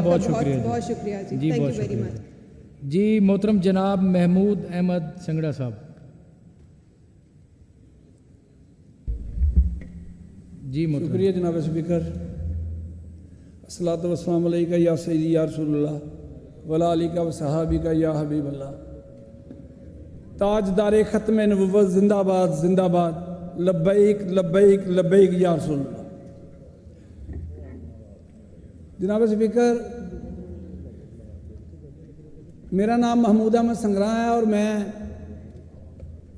बहुत शुक्रिया बहुत शुक्रिया जी, जी, थैंक बहुत यू वेरी शुक्रिया मच। जी। मोहतरम जनाब महमूद अहमद संगड़ा साहब। जी मोहतरम। शुक्रिया जनाब स्पीकर। अस्सलातु वस्सलामु अलैका या सय्यदी या रसूलुल्लाह वला अलीका व सहाबिका या हबीबल्लाह। ताजदारे ख़त्म नबुव्वत जिंदाबाद जिंदाबाद, लब्बैक लब्बैक लब्बैक या रसूलुल्लाह। जनाब स्पीकर, मेरा नाम महमूद अहमद संगरा है और मैं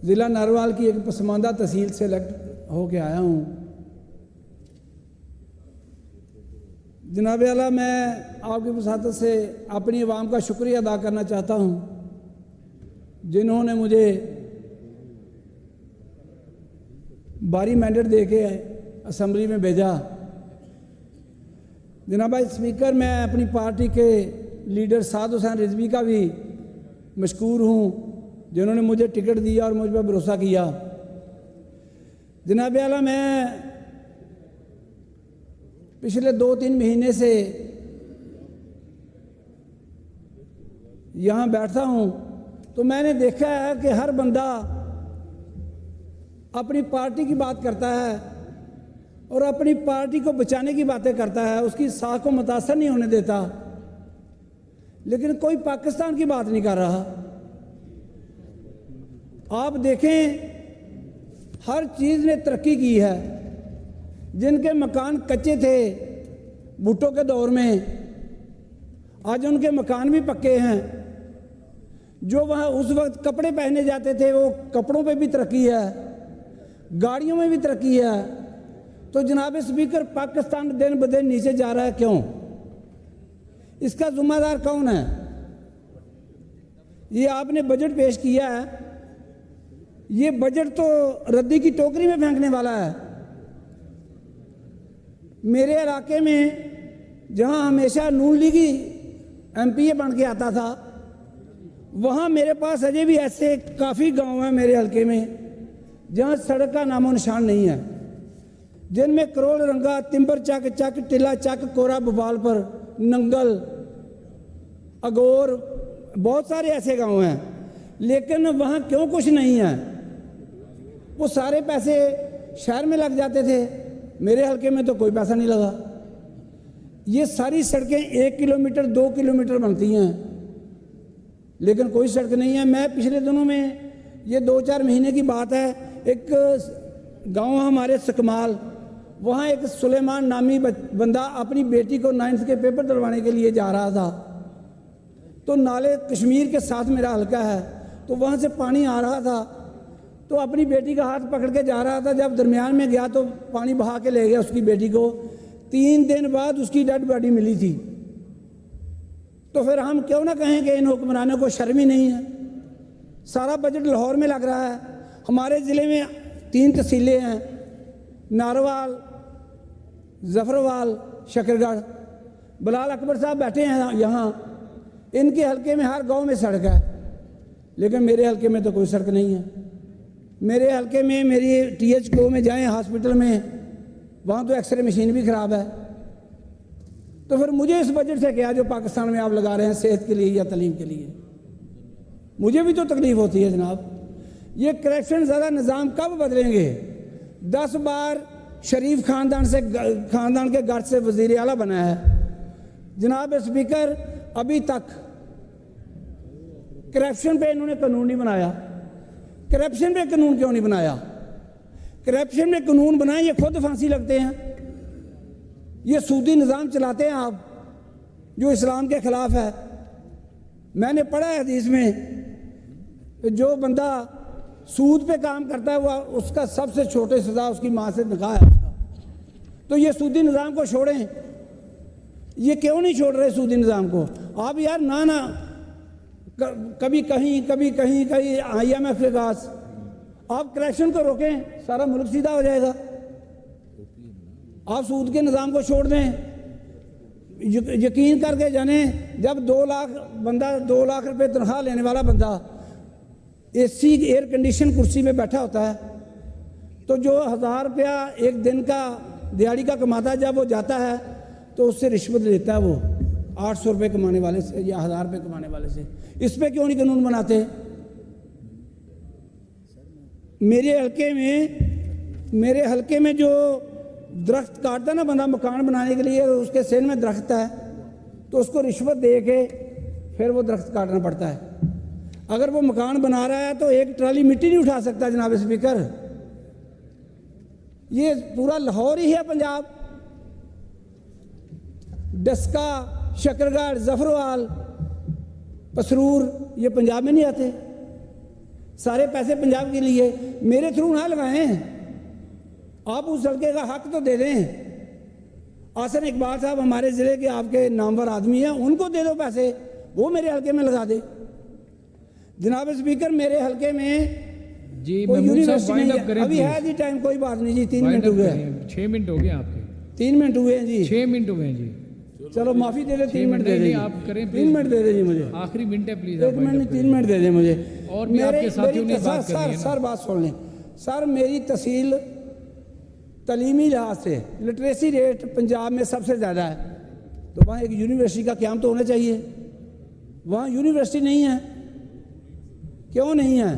ज़िला नारवाल की एक पसमानदा तहसील से इलेक्ट होके आया हूँ। जनाब आला, मैं आपकी वसातत से अपनी आवाम का शुक्रिया अदा करना चाहता हूँ जिन्होंने मुझे भारी मैंडेट दे के असम्बली में भेजा। जनाब स्पीकर, मैं अपनी पार्टी के लीडर साद हुसैन रिजवी का भी मशकूर हूँ जिन्होंने मुझे टिकट दिया और मुझ पर भरोसा किया। जनाब आला, मैं पिछले 2-3 महीने से यहाँ बैठा हूँ तो मैंने देखा है कि हर बंदा अपनी पार्टी की बात करता है और अपनी पार्टी को बचाने की बातें करता है, उसकी साख को मुतासर नहीं होने देता, लेकिन कोई पाकिस्तान की बात नहीं कर रहा। आप देखें, हर चीज़ ने तरक्की की है। जिनके मकान कच्चे थे भुट्टो के दौर में, आज उनके मकान भी पक्के हैं। जो वहाँ उस वक्त कपड़े पहने जाते थे वो कपड़ों पे भी तरक्की है, गाड़ियों में भी तरक्की है। तो जनाब स्पीकर, पाकिस्तान दिन ब दिन नीचे जा रहा है, क्यों? इसका जिम्मेदार कौन है? ये आपने बजट पेश किया है, ये बजट तो रद्दी की टोकरी में फेंकने वाला है। मेरे इलाके में जहां हमेशा नून लीगी एमपीए बन के आता था, वहां मेरे पास अजय भी ऐसे काफ़ी गांव हैं मेरे हलके में जहां सड़क का नामो निशान नहीं है, जिनमें करोल रंगा, तिम्बर चक, चक टिला चक, कोरा भोपाल पर, नंगल, अगोर, बहुत सारे ऐसे गांव हैं। लेकिन वहां क्यों कुछ नहीं है? वो सारे पैसे शहर में लग जाते थे, मेरे हलके में तो कोई पैसा नहीं लगा। ये सारी सड़कें 1 किलोमीटर 2 किलोमीटर बनती हैं, लेकिन कोई सड़क नहीं है। मैं पिछले दिनों में, ये 2-4 महीने की बात है, एक गांव हमारे सकमाल, वहाँ एक सुलेमान नामी बंदा अपनी बेटी को 9th के पेपर दिलवाने के लिए जा रहा था। तो नाले कश्मीर के साथ मेरा हलका है, तो वहाँ से पानी आ रहा था, तो अपनी बेटी का हाथ पकड़ के जा रहा था। जब दरमियान में गया तो पानी बहा के ले गया उसकी बेटी को। 3 दिन बाद उसकी डेड बॉडी मिली थी। तो फिर हम क्यों ना कहें कि इन हुक्मरानों को शर्म ही नहीं है। सारा बजट लाहौर में लग रहा है। हमारे ज़िले में 3 तहसीलें हैं, नारवाल, जफरवाल, शकरगढ़। बिलाल अकबर साहब बैठे हैं यहाँ, इनके हलके में हर गांव में सड़क है, लेकिन मेरे हलके में तो कोई सड़क नहीं है। मेरे हलके में मेरी THO में जाएं हॉस्पिटल में, वहाँ तो एक्सरे मशीन भी ख़राब है। तो फिर मुझे इस बजट से क्या जो पाकिस्तान में आप लगा रहे हैं सेहत के लिए या तालीम के लिए, मुझे भी तो तकलीफ़ होती है जनाब। ये करप्शन ज़्यादा निज़ाम कब बदलेंगे? 10 बार शरीफ ख़ानदान के घर से वज़ीर आला बना है। जनाब स्पीकर, अभी तक करप्शन पे इन्होंने कानून नहीं बनाया। करप्शन पे कानून क्यों नहीं बनाया? करप्शन में कानून बनाए, ये खुद फांसी लगते हैं। ये सूदी निज़ाम चलाते हैं आप, जो इस्लाम के ख़िलाफ़ है। मैंने पढ़ा है हदीस में, जो बंदा सूद पे काम करता है वो उसका सबसे छोटे सज़ा उसकी माँ से निकाह है उसका। तो ये सूदी निज़ाम को छोड़ें। ये क्यों नहीं छोड़ रहे सूदी निज़ाम को? आप यार ना कभी कहीं IMF के पास आप करप्शन को रोकें, सारा मुल्क सीधा हो जाएगा। आप सूद के निज़ाम को छोड़ दें। यकीन करके जाने, जब 2 लाख रुपए तनख्वाह लेने वाला बंदा AC एयर कंडीशन कुर्सी में बैठा होता है, तो जो 1000 रुपया एक दिन का दिहाड़ी का कमाता है, जब वो जाता है तो उससे रिश्वत लेता है वो। 800 रुपये कमाने वाले से या 1000 रुपये कमाने वाले से, इस पे क्यों नहीं कानून बनाते? मेरे हलके में जो दरख्त काटता ना बंदा मकान बनाने के लिए, उसके सेन में दरख्त है तो उसको रिश्वत दे के फिर वो दरख्त काटना पड़ता है। अगर वो मकान बना रहा है तो एक ट्राली मिट्टी नहीं उठा सकता जनाब स्पीकर। ये पूरा लाहौर ही है पंजाब। डस्का, शकरगढ़, जफरवाल, पसरूर, ये पंजाब में नहीं आते। सारे पैसे पंजाब के लिए मेरे थ्रू ना लगाएं। आप उस हल्के का हक तो दे दें। आसन इकबाल साहब हमारे ज़िले के आपके नामवर आदमी हैं, उनको दे दो पैसे, वो मेरे हल्के में लगा दे। जनाब स्पीकर, मेरे हल्के में जी कोई महमूद साहब यूनिवर्सिटी वाइंड नहीं अप है। करें अभी please। है जी टाइम, कोई बात नहीं जी, 3 वाइंड मिनट अप हुए करें, 6 मिनट हो गए आपके। 3 मिनट हुए हैं जी। 6 मिनट हुए हैं जी। चलो माफ़ी दे दे, 3 मिनट दे नहीं, दे, आप करें 3 मिनट दे दे जी मुझे। आखिरी मिनट है प्लीज। 1 मिनट नहीं, 3 मिनट दे दे मुझे। और भी आपके साथियों ने बात करनी है ना। सर बात सुन लें सर। मेरी तहसील तलीमी लिहाज से लिटरेसी रेट पंजाब में सबसे ज़्यादा है, तो वहाँ एक यूनिवर्सिटी का क़याम तो होना चाहिए। वहाँ यूनिवर्सिटी नहीं है, क्यों नहीं है?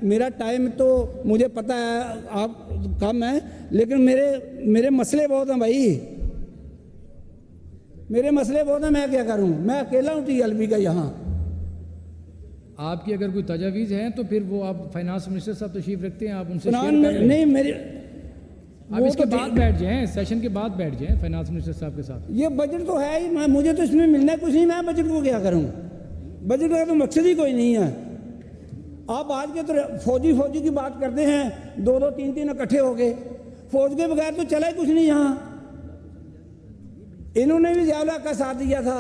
मेरा टाइम तो मुझे पता है आप कम है, लेकिन मेरे मसले बहुत हैं भाई, मेरे मसले बहुत हैं। मैं क्या करूं? मैं अकेला हूं TLB का यहाँ। आपकी अगर कोई तजावीज़ है तो फिर वो आप फाइनेंस मिनिस्टर साहब तशरीफ रखते हैं, आप उनसे शेयर कर लें। नहीं मेरे आप इसके बाद बैठ जाएं, सेशन के बाद बैठ जाएं फाइनेंस मिनिस्टर साहब के साथ। ये बजट तो है ही, मुझे तो इसमें मिलना कुछ नहीं, मैं बजट को क्या करूं? बजट का तो मकसद ही कोई नहीं है। आप आज के तो फौजी की बात करते हैं, 2-2, 3-3 इकट्ठे हो गए। फौज के बगैर तो चला ही कुछ नहीं यहाँ। इन्होंने भी ज़िया का साथ दिया था,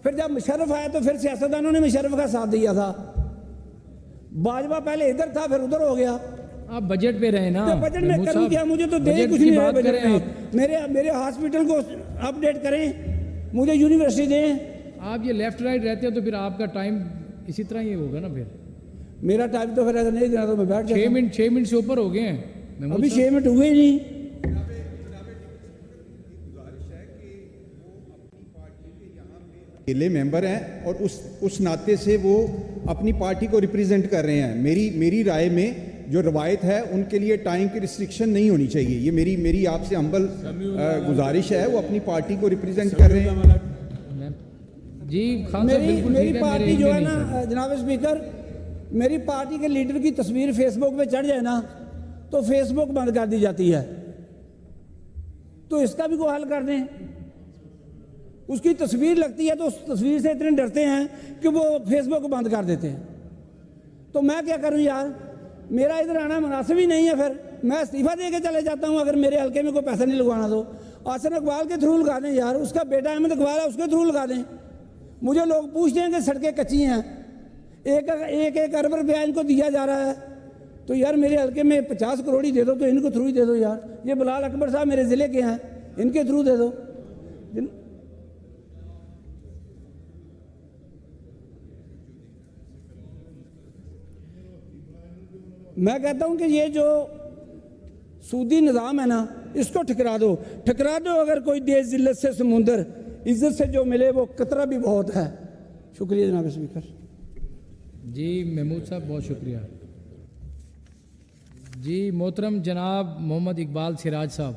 फिर जब मुशर्रफ आया तो फिर सियासतदानों ने मुशर्रफ का साथ दिया था। बाजवा पहले इधर था फिर उधर हो गया। आप बजट पे रहे ना। तो बजट में महमूद करूं साहब, क्या? मुझे तो दे बजट कुछ की नहीं बात बजट करें में। आप। मेरे हॉस्पिटल को अपडेट करें, मुझे यूनिवर्सिटी दें। आप ये लेफ्ट राइट रहते हैं तो फिर आपका टाइम इसी तरह ये होगा ना। फिर मेरा टाइम तो फिर अगर नहीं देना तो मैं बैठ 6 मिनट से ऊपर हो गए हैं महमूद अभी साहब। 6 मिनट हुए ही नहीं। अकेले मेंबर हैं और उस नाते से वो अपनी पार्टी को रिप्रेजेंट कर रहे हैं। मेरी राय में जो रवायत है उनके लिए टाइम की रिस्ट्रिक्शन नहीं होनी चाहिए। ये मेरी आपसे हम्बल गुजारिश है। वो अपनी पार्टी को रिप्रेजेंट कर रहे हैं। जी खान साहब बिल्कुल मेरी ठीक है, पार्टी मेरे जो है नहीं ना सर। जनाब स्पीकर, मेरी पार्टी के लीडर की तस्वीर फेसबुक पे चढ़ जाए ना तो फेसबुक बंद कर दी जाती है। तो इसका भी कोई हल कर दें। उसकी तस्वीर लगती है तो उस तस्वीर से इतने डरते हैं कि वो फेसबुक बंद कर देते हैं। तो मैं क्या करूं यार? मेरा इधर आना मुनासिब ही नहीं है। फिर मैं इस्तीफा दे के चले जाता हूं अगर मेरे हल्के में कोई पैसा नहीं लगवाना तो। आसन इकबाल के थ्रू लगा दें यार, उसका बेटा अहमद इकबाल है, उसके थ्रू लगा दें। मुझे लोग पूछते हैं कि सड़कें कच्ची हैं, एक अरब रुपया इनको दिया जा रहा है, तो यार मेरे हल्के में 50 करोड़ ही दे दो, तो इनको थ्रू ही दे दो यार। ये बिलाल अकबर साहब मेरे ज़िले के हैं, इनके थ्रू दे दो। मैं कहता हूं कि ये जो सूदी निज़ाम है ना, इसको ठकरा दो अगर कोई देश जिल्लत से समुंदर इज्जत से जो मिले वो कतरा भी बहुत है। शुक्रिया जनाब स्पीकर। जी महमूद साहब बहुत शुक्रिया। जी मोहतरम जनाब मोहम्मद इकबाल सिराज साहब।